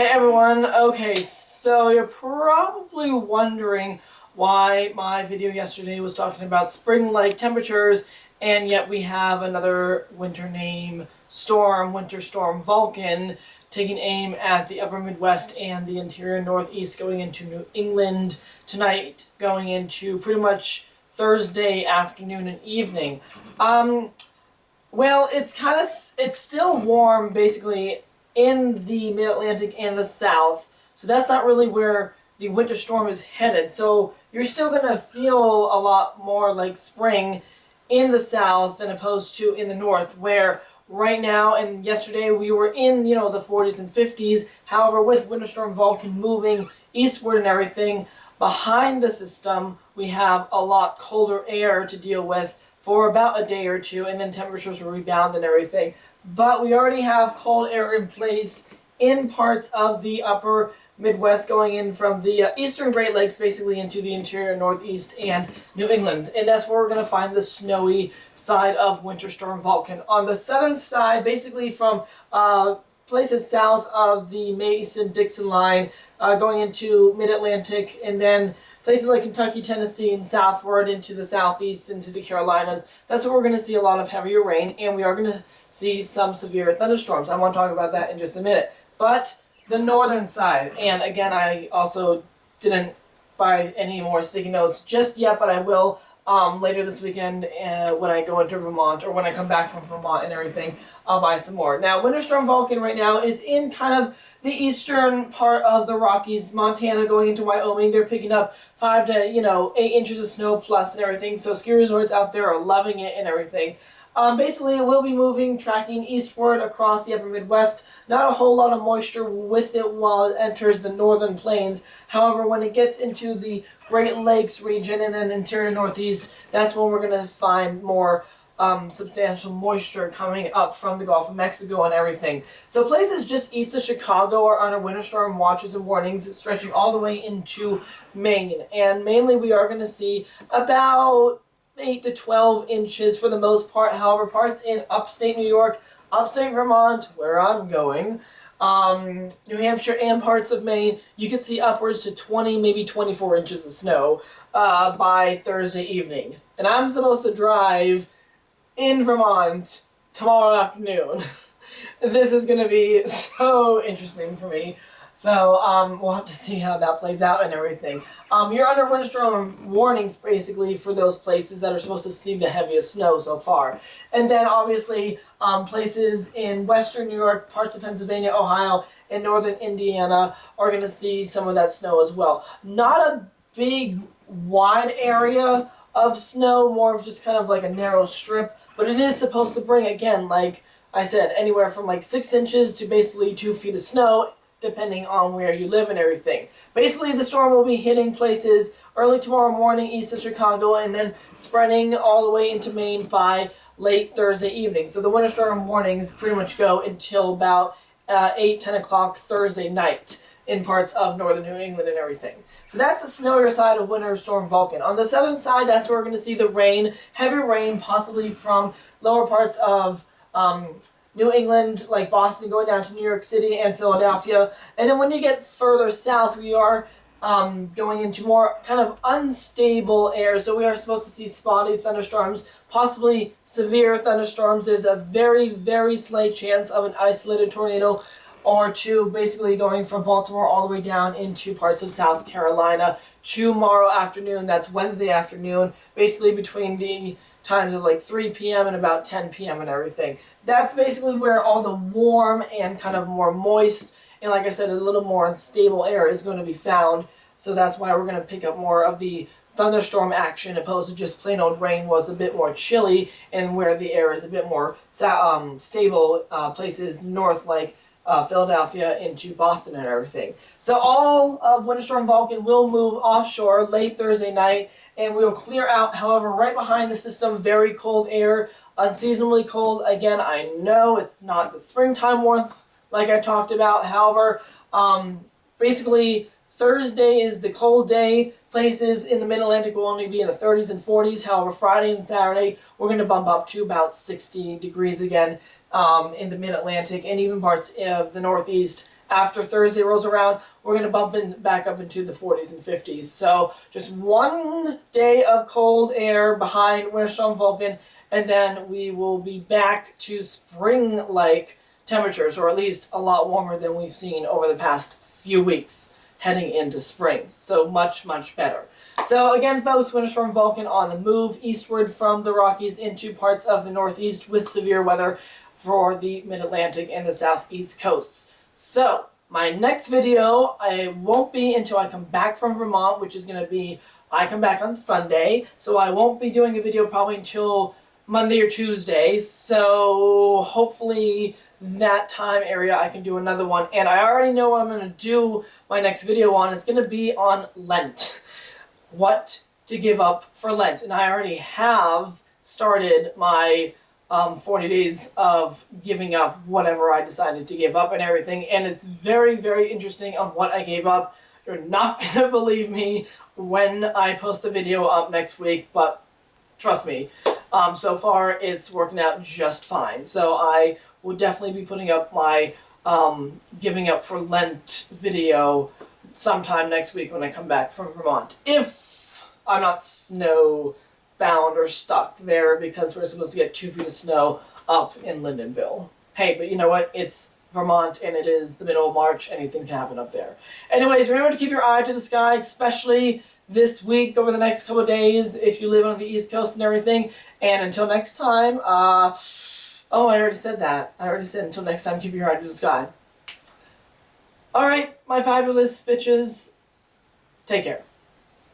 Hey everyone, okay, so you're probably wondering why my video yesterday was talking about spring-like temperatures, and yet we have another winter storm Vulcan, taking aim at the upper Midwest and the interior Northeast, going into New England tonight, going into pretty much Thursday afternoon and evening. Well, it's still warm basically in the mid-Atlantic and the South, so that's not really where the winter storm is headed. So you're still going to feel a lot more like spring in the South than opposed to in the North, where right now and yesterday we were in, the 40s and 50s. However, with Winter Storm Vulcan moving eastward and everything, behind the system we have a lot colder air to deal with for about a day or two, and then temperatures will rebound and everything. But we already have cold air in place in parts of the upper Midwest, going in from the eastern Great Lakes basically into the interior Northeast and New England. And that's where we're going to find the snowy side of Winter Storm Vulcan. On the southern side, basically from places south of the Mason-Dixon line, going into mid-Atlantic, and then places like Kentucky, Tennessee, and southward into the southeast, into the Carolinas. That's where we're going to see a lot of heavier rain, and we are going to see some severe thunderstorms. I want to talk about that in just a minute. But the northern side, and again, I also didn't buy any more sticky notes just yet, but I will later this weekend when I go into Vermont, or when I come back from Vermont and everything. I'll buy some more. Now, Winter Storm Vulcan right now is in kind of the eastern part of the Rockies, Montana, going into Wyoming. They're picking up 5 to 8 inches of snow plus and everything. So ski resorts out there are loving it and everything. Basically, it will be moving, tracking eastward across the upper Midwest. Not a whole lot of moisture with it while it enters the northern plains. However, when it gets into the Great Lakes region and then interior Northeast, that's when we're going to find more substantial moisture coming up from the Gulf of Mexico and everything. So places just east of Chicago are under winter storm watches and warnings, stretching all the way into Maine. And mainly we are going to see about 8 to 12 inches for the most part. However, parts in upstate New York, upstate Vermont, where I'm going, New Hampshire, and parts of Maine, you could see upwards to 20, maybe 24 inches of snow by Thursday evening. And I'm supposed to drive in Vermont tomorrow afternoon. This is going to be so interesting for me. So we'll have to see how that plays out and everything. You're under winter storm warnings basically for those places that are supposed to see the heaviest snow so far. And then obviously places in western New York, parts of Pennsylvania, Ohio, and northern Indiana are going to see some of that snow as well. Not a big wide area of snow, more of just kind of like a narrow strip, but it is supposed to bring, again, like I said, anywhere from like 6 inches to basically 2 feet of snow, depending on where you live and everything. Basically, the storm will be hitting places early tomorrow morning east of Chicago, and then spreading all the way into Maine by late Thursday evening. So the winter storm warnings pretty much go until about 8, 10 o'clock Thursday night in parts of northern New England and everything. So that's the snowier side of Winter Storm Vulcan. On the southern side, that's where we're going to see the rain, heavy rain, possibly from lower parts of New England, like Boston, going down to New York City and Philadelphia. And then when you get further south, we are going into more kind of unstable air. So we are supposed to see spotty thunderstorms, possibly severe thunderstorms. There's a very, very slight chance of an isolated tornado or two, basically going from Baltimore all the way down into parts of South Carolina tomorrow afternoon. That's Wednesday afternoon, basically between the times of like 3 p.m. and about 10 p.m. and everything. That's basically where all the warm and kind of more moist and, like I said, a little more unstable air is going to be found. So that's why we're going to pick up more of the thunderstorm action, opposed to just plain old rain was a bit more chilly, and where the air is a bit more stable, places north like Philadelphia into Boston and everything. So all of Winter Storm Vulcan will move offshore late Thursday night, and we will clear out. However, right behind the system, very cold air, unseasonably cold. Again, I know it's not the springtime warmth like I talked about. However, basically Thursday is the cold day. Places in the Mid-Atlantic will only be in the 30s and 40s. However, Friday and Saturday, we're going to bump up to about 60 degrees again in the Mid-Atlantic and even parts of the Northeast after Thursday rolls around, we're going to bump back up into the 40s and 50s. So just one day of cold air behind Winter Storm Vulcan, and then we will be back to spring-like temperatures, or at least a lot warmer than we've seen over the past few weeks heading into spring. So much, much better. So again, folks, Winter Storm Vulcan on the move eastward from the Rockies into parts of the Northeast with severe weather for the Mid-Atlantic and the Southeast coasts. So my next video, I won't be until I come back from Vermont, which is going to be, I come back on Sunday, so I won't be doing a video probably until Monday or Tuesday, so hopefully that time area I can do another one. And I already know what I'm going to do my next video on. It's going to be on Lent. What to give up for Lent. And I already have started my 40 days of giving up whatever I decided to give up and everything. And it's very, very interesting on what I gave up. You're not going to believe me when I post the video up next week, but trust me, so far it's working out just fine. So I will definitely be putting up my giving up for Lent video sometime next week when I come back from Vermont. If I'm not snowbound or stuck there, because we're supposed to get 2 feet of snow up in Lyndonville. Hey, but you know what? It's Vermont and it is the middle of March. Anything can happen up there. Anyways, remember to keep your eye to the sky, especially this week, over the next couple of days, if you live on the East Coast and everything. And until next time, oh, I already said that. I already said until next time, keep your eye to the sky. Alright, my fabulous bitches, take care.